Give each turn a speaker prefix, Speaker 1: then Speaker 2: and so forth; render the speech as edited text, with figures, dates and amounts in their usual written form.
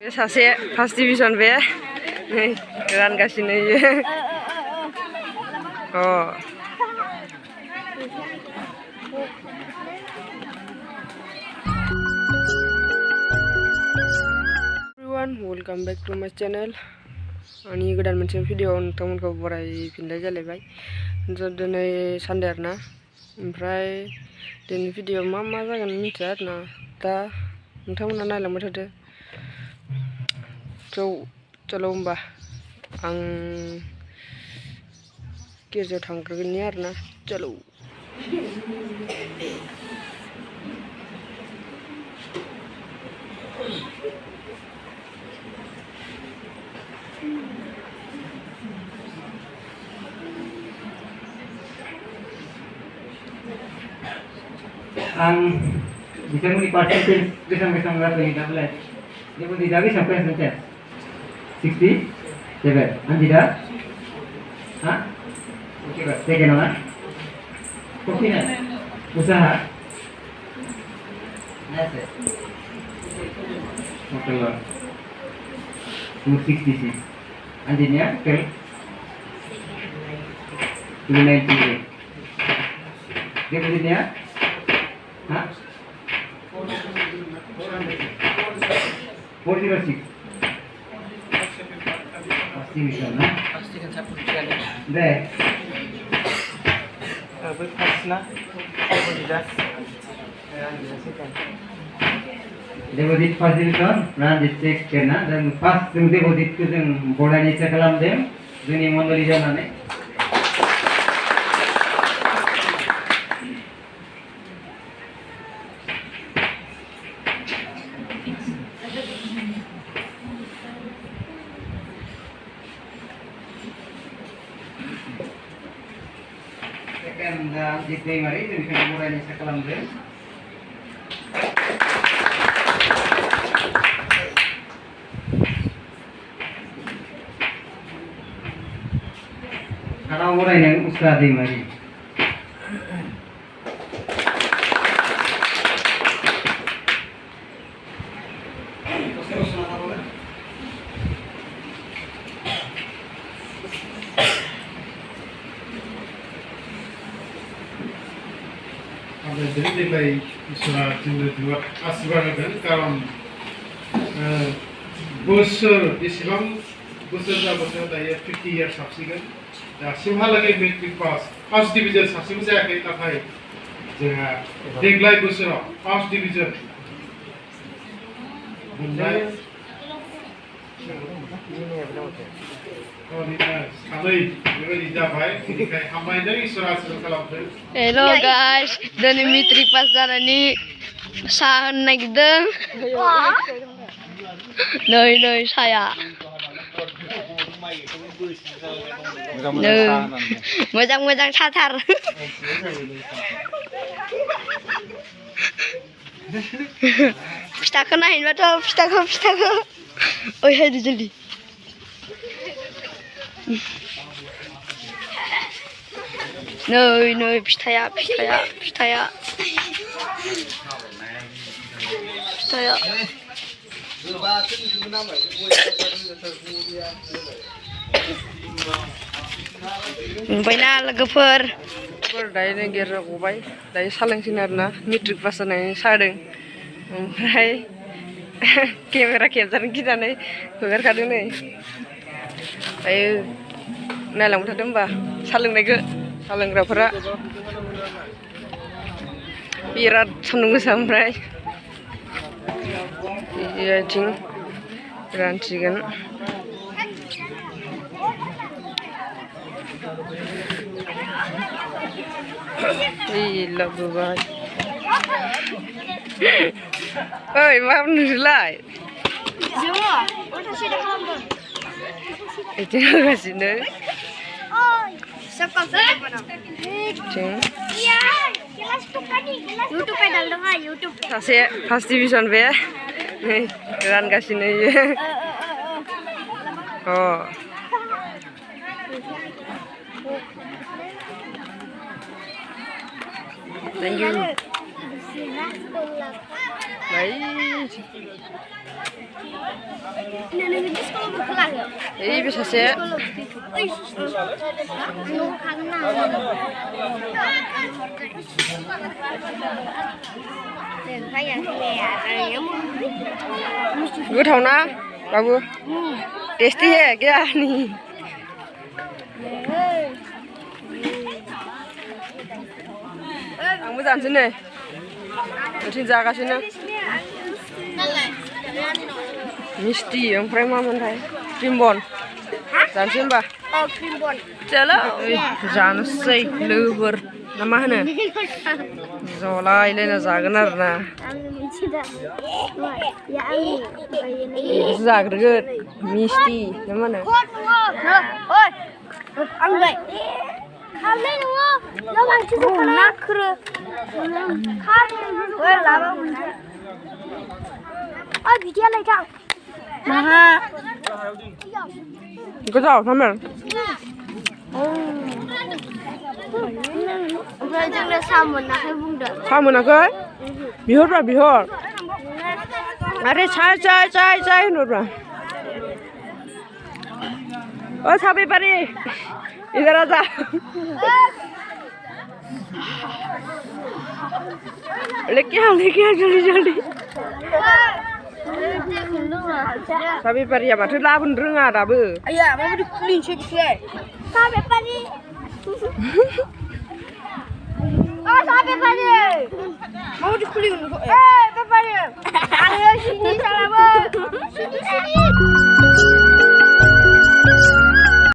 Speaker 1: सासे first division बे नै रानगासिनो इयो अ everyone welcome back to my channel अनि गोदान मोनसे भिडिअ नोंथांमोनखौ बरायफिननाय जालायबाय दिनै सानडे आरोना ओमफ्राय दिनै भिडिअ मा जागोन मिथिया आरोना दा नोंथांमोना नायलांबाय थादो चलो होमबा आं गिर्जायाव थांग्रोनि आरोना चलो
Speaker 2: Ang bisa mo i-percentage besang-besang berapa ini dah boleh. Dia pun tidak sampai percentage. 67. Anjida? Hah? Okey ba? Second one. Kopi na. Usaha. Nase. Okay ba? 266. Anjina? Okay. 298. Dia pun dia? Hah? 406. Pasti bisa, na?
Speaker 3: Pasti kan saya pujian ya.
Speaker 2: Deh.
Speaker 3: Berkas na. Saya jelas. Saya jelaskan.
Speaker 2: Deposit first division, run the check kena dan first जों deposit को जों बर्डारनि check खालामदों जोंनि मण्डली जानानै second जितने मरी जों बर्डारनि चेक खालामदों Kalau orang yang usaha di mari.
Speaker 4: Jadi nilai usaha जोंनो juga आशीर्वाद होगोन कारन बोसोर बेसेबां बोसोर जाबोथों दायो 50 years हाबसिगोन दासिमहालागै matric pass first division Sasebo जायाखै नाथाय जोंहा देग्लाय बोसोराव फार्स्ट डिभिजन मोननाय
Speaker 1: Hello guys, dan Matrik pas जानानै साहा होनो नागिरदों नै साया मोजां साथार फिथाखौ नायनोबाथ' फिथाखौ ओइ हायदो जल्दि नै फिथाया मोनबायना लोगोफोर दायो गिर्जा गबाय दायो सालोंसिन आरोना मेट्रिक पास जानानै सादों ओमफ्राय केमेरा खेबजानो गिनानै हगारखादों नै दायो नायलांबाय थादों होमबा सालोंनायखौ सालोंग्राफोरा बिराद सान्दुं गोसा ओमफ्राय बिथिं रानसिगोन लाबोबाय ओइ मा नोंसोरलाय बिथिं होगासिनो सासे फार्स्ट डिभिजन बे नै रानगासिनो इयो अ thank you Ih, bisa sih. Goथाव ना बाबु टेस्टी है क्या नहीं आंबो जानोसै नै ओरैनो जागासिनो मिस्टी ओमफ्राय मामोनथाय क्रिमबन जानोसै होमबा चलो जानोसै लोगोफोर ना मा होनो जलायलायना जागोन आरोना जाग्रोगोन मिस्टी ना मा होनो गोथाव सामेर
Speaker 5: ओमफ्राय जोंनो सा मोनाखै बुंदों
Speaker 1: सा मोनाखै बिहरब्रा बिहर आरे चाय चाय चाय चाय होनहरब्रा ओ सा बेपारी इधर आजा लेके आ जल्दी जल्दी सा बेपारिया माथो लाबोनो रोङा दाबो
Speaker 5: आया माबायदि खुलिनोसै बिसोर सा बेपारि सा बेपारि माबायदि खुलिगोन बेखौ बेपारि आरो सिनि सालाबो सिनि